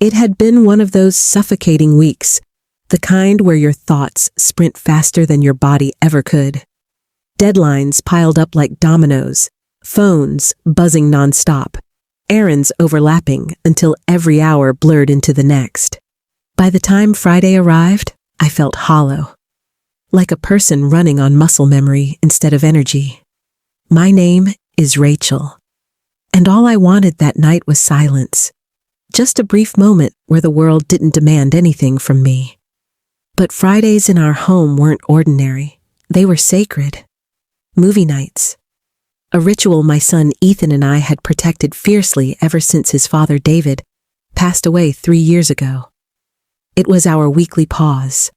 It had been one of those suffocating weeks, the kind where your thoughts sprint faster than your body ever could. Deadlines piled up like dominoes, phones buzzing nonstop, errands overlapping until every hour blurred into the next. By the time Friday arrived, I felt hollow, like a person running on muscle memory instead of energy. My name is Rachel, and all I wanted that night was silence. Just a brief moment where the world didn't demand anything from me. But Fridays in our home weren't ordinary. They were sacred. Movie nights. A ritual my son Ethan and I had protected fiercely ever since his father David passed away 3 years ago. It was our weekly pause,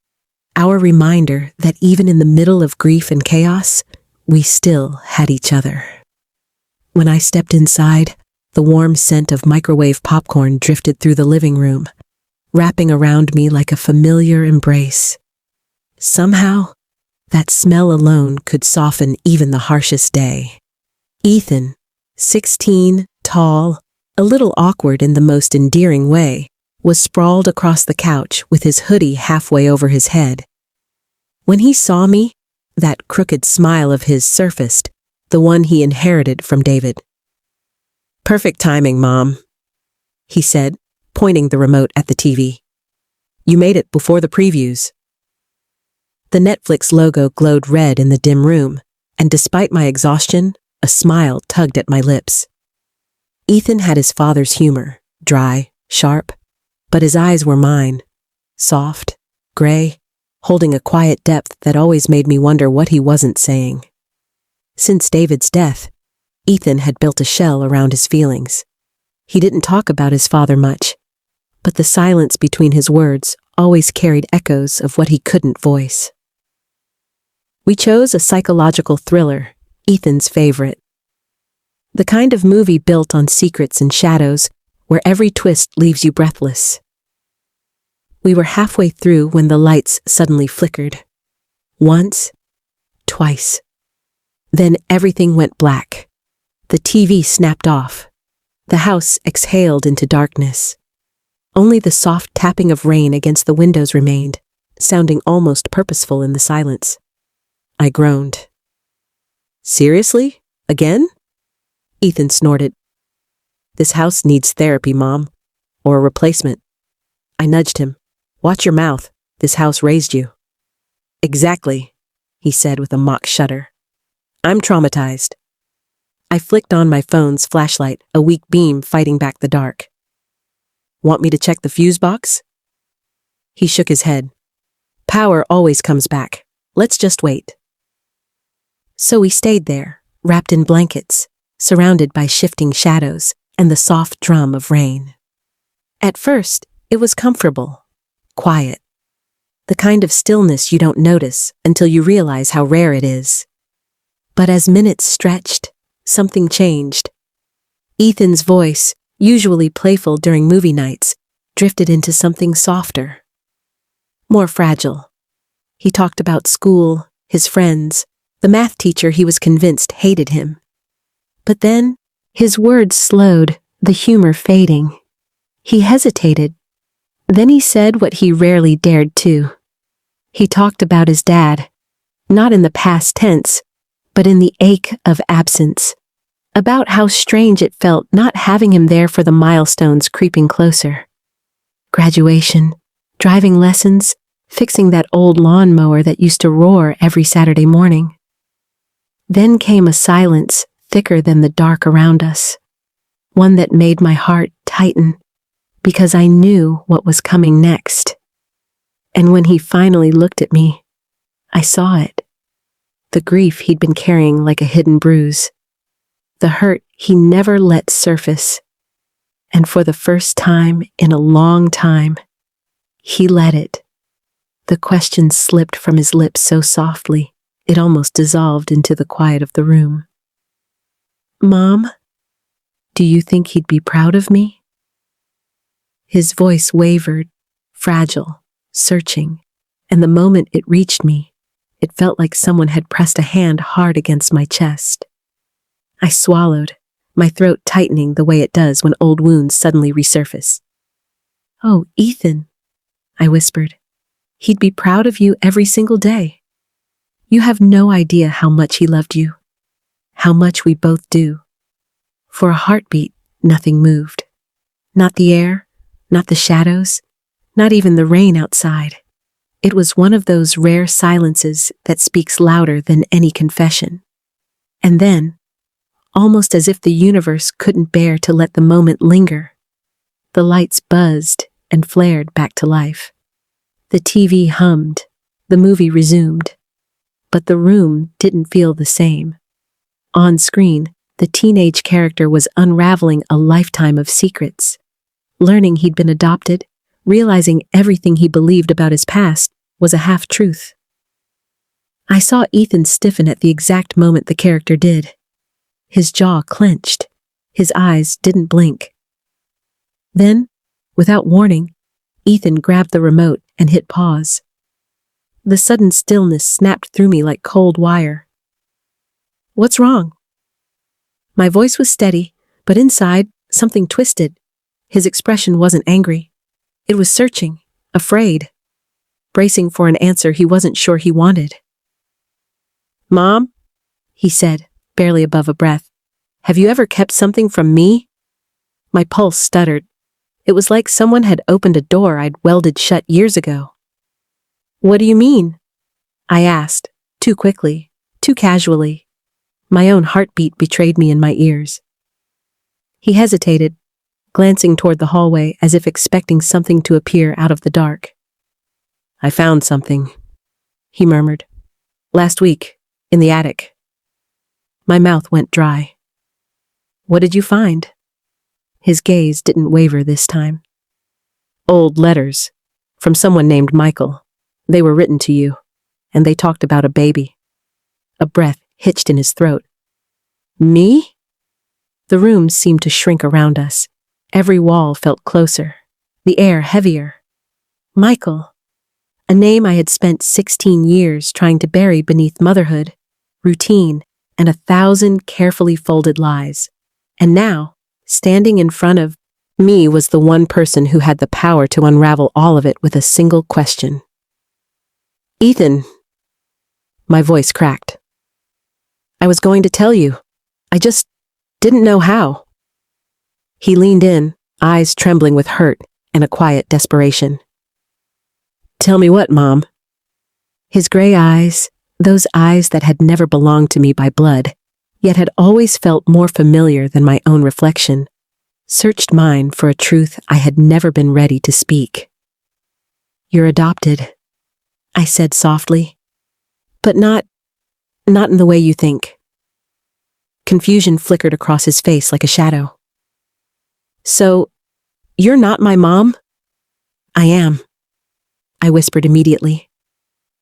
our reminder that even in the middle of grief and chaos, we still had each other. When I stepped inside, the warm scent of microwave popcorn drifted through the living room, wrapping around me like a familiar embrace. Somehow, that smell alone could soften even the harshest day. Ethan, 16, tall, a little awkward in the most endearing way, was sprawled across the couch with his hoodie halfway over his head. When he saw me, that crooked smile of his surfaced, the one he inherited from David. "Perfect timing, Mom," he said, pointing the remote at the TV. "You made it before the previews." The Netflix logo glowed red in the dim room, and despite my exhaustion, a smile tugged at my lips. Ethan had his father's humor, dry, sharp, but his eyes were mine, soft, gray, holding a quiet depth that always made me wonder what he wasn't saying. Since David's death, Ethan had built a shell around his feelings. He didn't talk about his father much, but the silence between his words always carried echoes of what he couldn't voice. We chose a psychological thriller, Ethan's favorite. The kind of movie built on secrets and shadows, where every twist leaves you breathless. We were halfway through when the lights suddenly flickered. Once, twice. Then everything went black. The TV snapped off. The house exhaled into darkness. Only the soft tapping of rain against the windows remained, sounding almost purposeful in the silence. I groaned. "Seriously? Again?" Ethan snorted. "This house needs therapy, Mom. Or a replacement." I nudged him. "Watch your mouth. This house raised you." "Exactly," he said with a mock shudder. "I'm traumatized." I flicked on my phone's flashlight, a weak beam fighting back the dark. "Want me to check the fuse box?" He shook his head. "Power always comes back. Let's just wait." So we stayed there, wrapped in blankets, surrounded by shifting shadows and the soft drum of rain. At first, it was comfortable, quiet, the kind of stillness you don't notice until you realize how rare it is. But as minutes stretched, something changed. Ethan's voice, usually playful during movie nights, drifted into something softer, more fragile. He talked about school, his friends, the math teacher he was convinced hated him. But then, his words slowed, the humor fading. He hesitated. Then he said what he rarely dared to. He talked about his dad, not in the past tense, but in the ache of absence. About how strange it felt not having him there for the milestones creeping closer. Graduation, driving lessons, fixing that old lawnmower that used to roar every Saturday morning. Then came a silence thicker than the dark around us, one that made my heart tighten, because I knew what was coming next. And when he finally looked at me, I saw it. The grief he'd been carrying like a hidden bruise. The hurt he never let surface. And for the first time in a long time, he let it. The question slipped from his lips so softly, it almost dissolved into the quiet of the room. "Mom, do you think he'd be proud of me?" His voice wavered, fragile, searching, and the moment it reached me, it felt like someone had pressed a hand hard against my chest. I swallowed, my throat tightening the way it does when old wounds suddenly resurface. "Oh, Ethan," I whispered. "He'd be proud of you every single day. You have no idea how much he loved you. How much we both do." For a heartbeat, nothing moved. Not the air, not the shadows, not even the rain outside. It was one of those rare silences that speaks louder than any confession. And then, almost as if the universe couldn't bear to let the moment linger, the lights buzzed and flared back to life. The TV hummed, the movie resumed, but the room didn't feel the same. On screen, the teenage character was unraveling a lifetime of secrets, learning he'd been adopted, realizing everything he believed about his past was a half-truth. I saw Ethan stiffen at the exact moment the character did. His jaw clenched. His eyes didn't blink. Then, without warning, Ethan grabbed the remote and hit pause. The sudden stillness snapped through me like cold wire. "What's wrong?" My voice was steady, but inside, something twisted. His expression wasn't angry. It was searching, afraid, bracing for an answer he wasn't sure he wanted. "Mom," he said, barely above a breath, "have you ever kept something from me?" My pulse stuttered. It was like someone had opened a door I'd welded shut years ago. "What do you mean?" I asked, too quickly, too casually. My own heartbeat betrayed me in my ears. He hesitated, glancing toward the hallway as if expecting something to appear out of the dark. "I found something," he murmured. "Last week, in the attic." My mouth went dry. "What did you find?" His gaze didn't waver this time. "Old letters, from someone named Michael. They were written to you, and they talked about a baby." A breath hitched in his throat. "Me?" The room seemed to shrink around us. Every wall felt closer, the air heavier. Michael, a name I had spent 16 years trying to bury beneath motherhood, routine, and 1,000 carefully folded lies. And now, standing in front of me was the one person who had the power to unravel all of it with a single question. "Ethan." My voice cracked. "I was going to tell you. I just didn't know how." He leaned in, eyes trembling with hurt and a quiet desperation. "Tell me what, Mom?" His gray eyes, those eyes that had never belonged to me by blood, yet had always felt more familiar than my own reflection, searched mine for a truth I had never been ready to speak. "You're adopted," I said softly. "But not in the way you think." Confusion flickered across his face like a shadow. "So, you're not my mom?" "I am," I whispered immediately.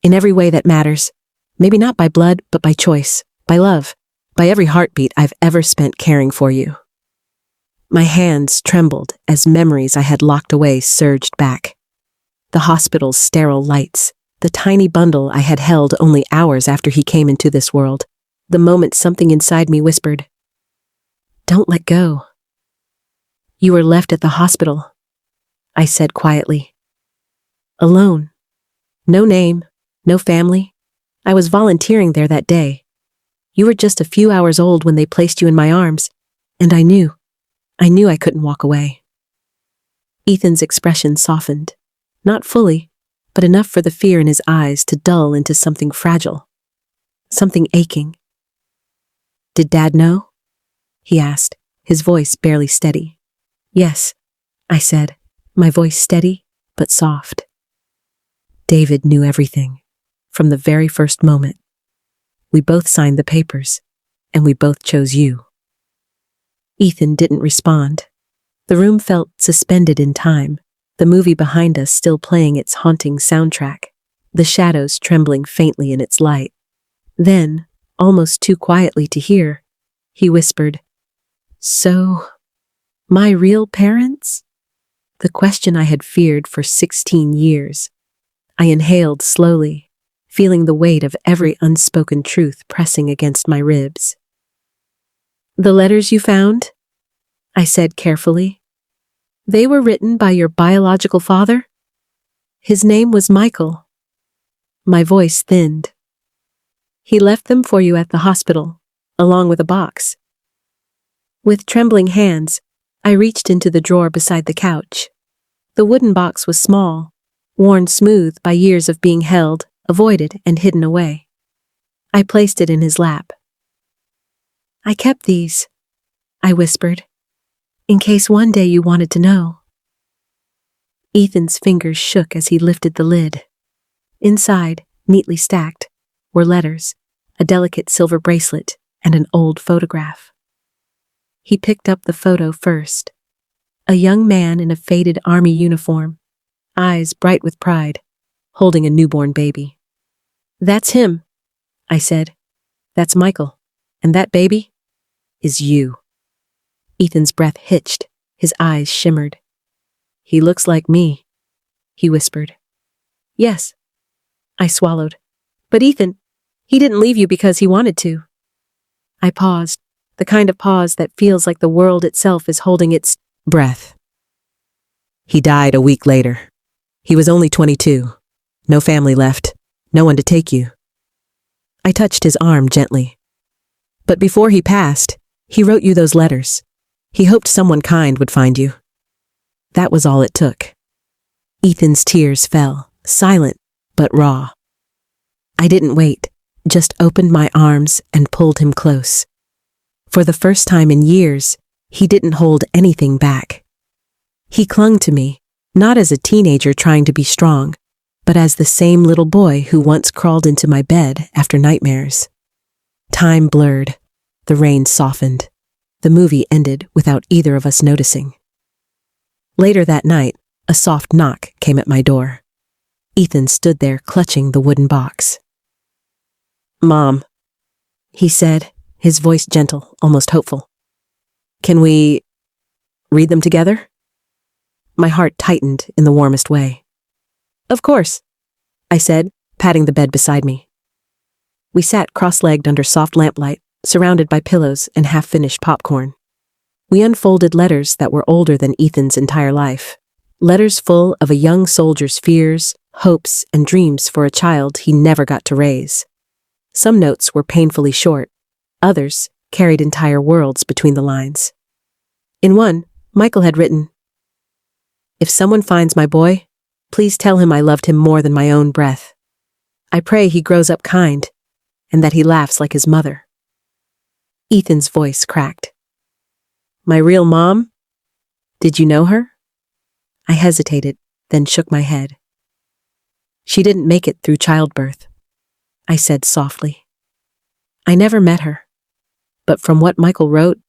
"In every way that matters. Maybe not by blood, but by choice, by love, by every heartbeat I've ever spent caring for you." My hands trembled as memories I had locked away surged back. The hospital's sterile lights, the tiny bundle I had held only hours after he came into this world, the moment something inside me whispered, "Don't let go." "You were left at the hospital," I said quietly. "Alone. No name, no family. I was volunteering there that day. You were just a few hours old when they placed you in my arms, and I knew I couldn't walk away." Ethan's expression softened, not fully, but enough for the fear in his eyes to dull into something fragile, something aching. "Did Dad know?" he asked, his voice barely steady. "Yes," I said, my voice steady but soft. "David knew everything, from the very first moment. We both signed the papers, and we both chose you." Ethan didn't respond. The room felt suspended in time, the movie behind us still playing its haunting soundtrack, the shadows trembling faintly in its light. Then, almost too quietly to hear, he whispered, "So, my real parents?" The question I had feared for 16 years. I inhaled slowly, feeling the weight of every unspoken truth pressing against my ribs. "The letters you found?" I said carefully. They were written by your biological father? His name was Michael. My voice thinned. He left them for you at the hospital, along with a box. With trembling hands, I reached into the drawer beside the couch. The wooden box was small, worn smooth by years of being held, avoided, and hidden away. I placed it in his lap. I kept these, I whispered, in case one day you wanted to know. Ethan's fingers shook as he lifted the lid. Inside, neatly stacked, were letters, a delicate silver bracelet, and an old photograph. He picked up the photo first. A young man in a faded army uniform, eyes bright with pride, holding a newborn baby. That's him, I said. That's Michael. And that baby is you. Ethan's breath hitched, his eyes shimmered. He looks like me, he whispered. Yes, I swallowed. But Ethan, he didn't leave you because he wanted to. I paused, the kind of pause that feels like the world itself is holding its breath. He died a week later. He was only 22. No family left. No one to take you. I touched his arm gently. But before he passed, he wrote you those letters. He hoped someone kind would find you. That was all it took. Ethan's tears fell, silent but raw. I didn't wait, just opened my arms and pulled him close. For the first time in years, he didn't hold anything back. He clung to me, not as a teenager trying to be strong, but as the same little boy who once crawled into my bed after nightmares. Time blurred. The rain softened. The movie ended without either of us noticing. Later that night, a soft knock came at my door. Ethan stood there clutching the wooden box. Mom, he said, his voice gentle, almost hopeful. Can we read them together? My heart tightened in the warmest way. Of course, I said, patting the bed beside me. We sat cross-legged under soft lamplight, surrounded by pillows and half-finished popcorn. We unfolded letters that were older than Ethan's entire life. Letters full of a young soldier's fears, hopes, and dreams for a child he never got to raise. Some notes were painfully short. Others carried entire worlds between the lines. In one, Michael had written, "If someone finds my boy, please tell him I loved him more than my own breath. I pray he grows up kind, and that he laughs like his mother." Ethan's voice cracked. My real mom? Did you know her? I hesitated, then shook my head. She didn't make it through childbirth, I said softly. I never met her, but from what Michael wrote,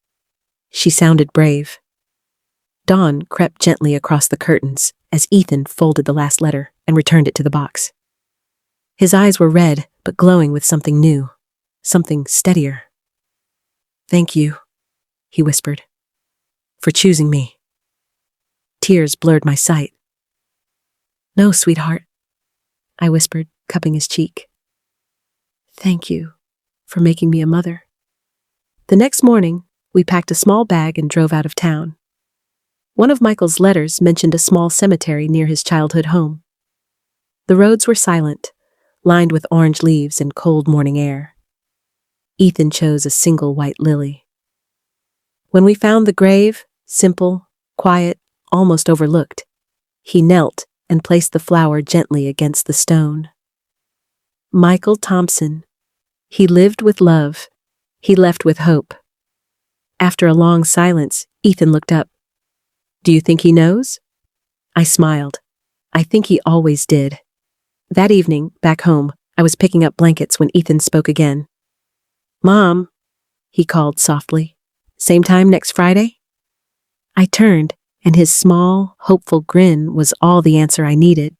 she sounded brave. Dawn crept gently across the curtains as Ethan folded the last letter and returned it to the box. His eyes were red, but glowing with something new, something steadier. Thank you, he whispered, for choosing me. Tears blurred my sight. No, sweetheart, I whispered, cupping his cheek. Thank you for making me a mother. The next morning, we packed a small bag and drove out of town. One of Michael's letters mentioned a small cemetery near his childhood home. The roads were silent, lined with orange leaves and cold morning air. Ethan chose a single white lily. When we found the grave, simple, quiet, almost overlooked, he knelt and placed the flower gently against the stone. Michael Thompson. He lived with love. He left with hope. After a long silence, Ethan looked up. Do you think he knows? I smiled. I think he always did. That evening, back home, I was picking up blankets when Ethan spoke again. Mom, he called softly. Same time next Friday? I turned, and his small, hopeful grin was all the answer I needed.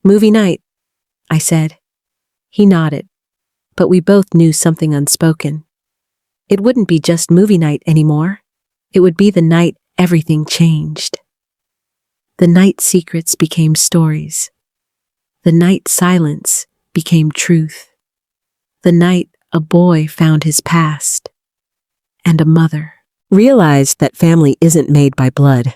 Movie night, I said. He nodded, but we both knew something unspoken. It wouldn't be just movie night anymore. It would be the night everything changed. The night secrets became stories. The night silence became truth. The night a boy found his past. And a mother realized that family isn't made by blood.